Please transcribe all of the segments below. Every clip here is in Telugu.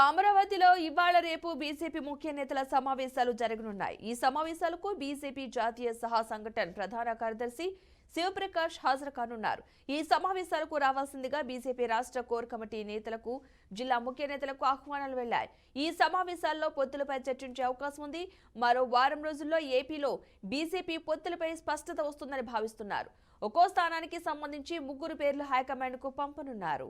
అమరావతిలో ఇవాళ రేపు బీజేపీ ముఖ్య నేతల సమావేశాలు జరగనున్నాయి. ఈ సమావేశాలకు బీజేపీ జాతీయ సహా సంఘటన ప్రధాన కార్యదర్శి శివప్రకాష్ హాజరు కానున్నారు. ఈ సమావేశాలకు రావాల్సిందిగా బీజేపీ రాష్ట్ర కోర్ కమిటీ నేతలకు, జిల్లా ముఖ్య నేతలకు ఆహ్వానాలు వెళ్లాయి. ఈ సమావేశాల్లో పొత్తులపై చర్చించే అవకాశం ఉంది. మరో వారం రోజుల్లో ఏపీలో బీజేపీ పొత్తులపై స్పష్టత వస్తుందని భావిస్తున్నారు. ఒక్కో స్థానానికి సంబంధించి 3 పేర్లు హైకమాండ్ కు పంపనున్నారు.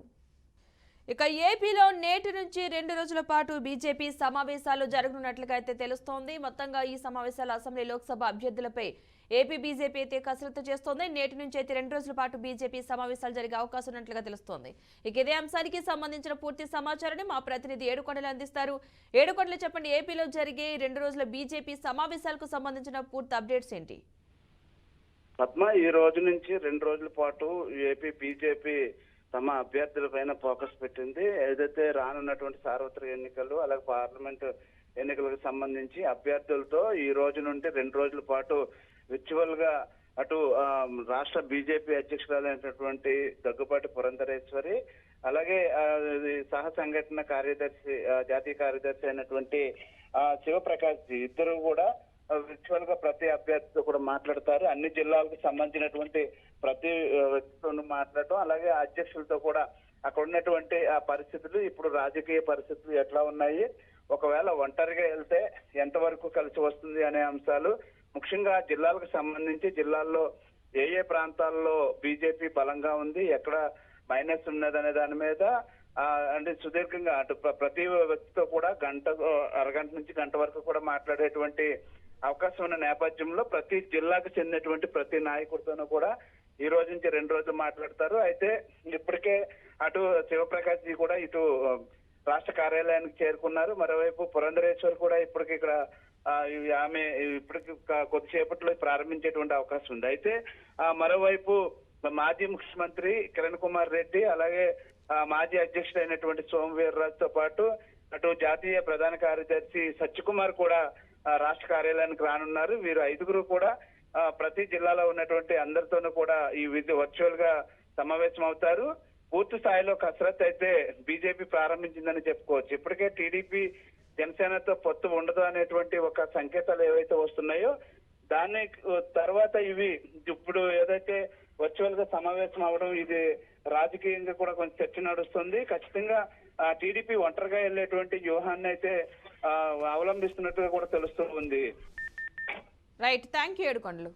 ఇక ఏపీలో నేటి నుంచి 2 రోజుల పాటు బీజేపీ సమావేశాలు జరగనున్నట్లుగా అయితే తెలుస్తోంది. మొత్తంగా ఈ సమావేశాలు అసెంబ్లీ లోక్సభ అభ్యర్థులపై ఏపీ బీజేపీ అయితే కసరత్తు చేస్తోంది. నేటి నుంచి అయితే 2 రోజుల పాటు బీజేపీ సమావేశాలు జరిగే అవకాశం ఉన్నట్లుగా తెలుస్తోంది. ఇక ఇదే అంశానికి సంబంధించిన పూర్తి సమాచారాన్ని మా ప్రతినిధి ఏడుకొండలు అందిస్తారు. ఏడుకొండలు చెప్పండి, ఏపీలో జరిగే 2 రోజుల బీజేపీ సమావేశాలకు సంబంధించిన పూర్తి అప్డేట్స్ ఏంటి? పద్మ, ఈ రోజు నుంచి 2 రోజుల పాటు ఏపీ బీజేపీ తమ అభ్యర్థుల పైన ఫోకస్ పెట్టింది. ఏదైతే రానున్నటువంటి సార్వత్రిక ఎన్నికలు అలాగే పార్లమెంట్ ఎన్నికలకు సంబంధించి అభ్యర్థులతో ఈ రోజు నుండి 2 రోజుల పాటు విర్చువల్ గా అటు రాష్ట్ర బీజేపీ అధ్యక్షురాలైనటువంటి దగ్గుబాటి పురంధరేశ్వరి, అలాగే సహ సంఘటన కార్యదర్శి, జాతీయ కార్యదర్శి అయినటువంటి శివప్రకాష్ జీ ఇద్దరు కూడా విర్చువల్ గా ప్రతి అభ్యర్థితో కూడా మాట్లాడతారు. అన్ని జిల్లాలకు సంబంధించినటువంటి ప్రతి వ్యక్తితో మాట్లాడటం, అలాగే అధ్యక్షులతో కూడా అక్కడ ఉన్నటువంటి ఆ పరిస్థితులు, ఇప్పుడు రాజకీయ పరిస్థితులు ఎట్లా ఉన్నాయి, ఒకవేళ ఒంటరిగా వెళ్తే ఎంతవరకు కలిసి వస్తుంది అనే అంశాలు, ముఖ్యంగా జిల్లాలకు సంబంధించి జిల్లాల్లో ఏ ప్రాంతాల్లో బీజేపీ బలంగా ఉంది, ఎక్కడ మైనస్ ఉన్నదనే దాని మీద అంటే సుదీర్ఘంగా అటు ప్రతి వ్యక్తితో కూడా అరగంట నుంచి గంట వరకు కూడా మాట్లాడేటువంటి అవకాశం ఉన్న నేపథ్యంలో ప్రతి జిల్లాకు చెందినటువంటి ప్రతి నాయకుడితోనూ కూడా ఈ రోజు నుంచి 2 రోజులు మాట్లాడతారు. అయితే ఇప్పటికే అటు శివప్రకాష్ జీ కూడా ఇటు రాష్ట్ర కార్యాలయానికి చేరుకున్నారు. మరోవైపు పురంధరేశ్వర్ కూడా ఇప్పటికి ఇక్కడ ఆమె ఇప్పటికి కొద్దిసేపట్లో ప్రారంభించేటువంటి అవకాశం ఉంది. అయితే మరోవైపు మాజీ ముఖ్యమంత్రి కిరణ్ కుమార్ రెడ్డి, అలాగే మాజీ అధ్యక్షుడు అయినటువంటి సోమవీర్రాజుతో పాటు అటు జాతీయ ప్రధాన కార్యదర్శి సత్యకుమార్ కూడా రాష్ట్ర కార్యాలయానికి రానున్నారు. వీరు 5గురు కూడా ప్రతి జిల్లాలో ఉన్నటువంటి అందరితోనూ కూడా ఈ వర్చువల్ గా సమావేశం అవుతారు. పూర్తి స్థాయిలో కసరత్ అయితే బీజేపీ ప్రారంభించిందని చెప్పుకోవచ్చు. ఇప్పటికే టీడీపీ జనసేనతో పొత్తు ఉండదు అనేటువంటి ఒక సంకేతాలు ఏవైతే వస్తున్నాయో దాని తర్వాత ఇవి ఇప్పుడు ఏదైతే వర్చువల్ గా సమావేశం అవడం, ఇది రాజకీయంగా కూడా కొంచెం చర్చ నడుస్తుంది. ఖచ్చితంగా టీడీపీ ఒంటరిగా వెళ్లేటువంటి వ్యూహాన్ని అయితే అవలంబిస్తున్నట్టుగా కూడా తెలుస్తూ ఉంది. Right, thank you Yedukondalu.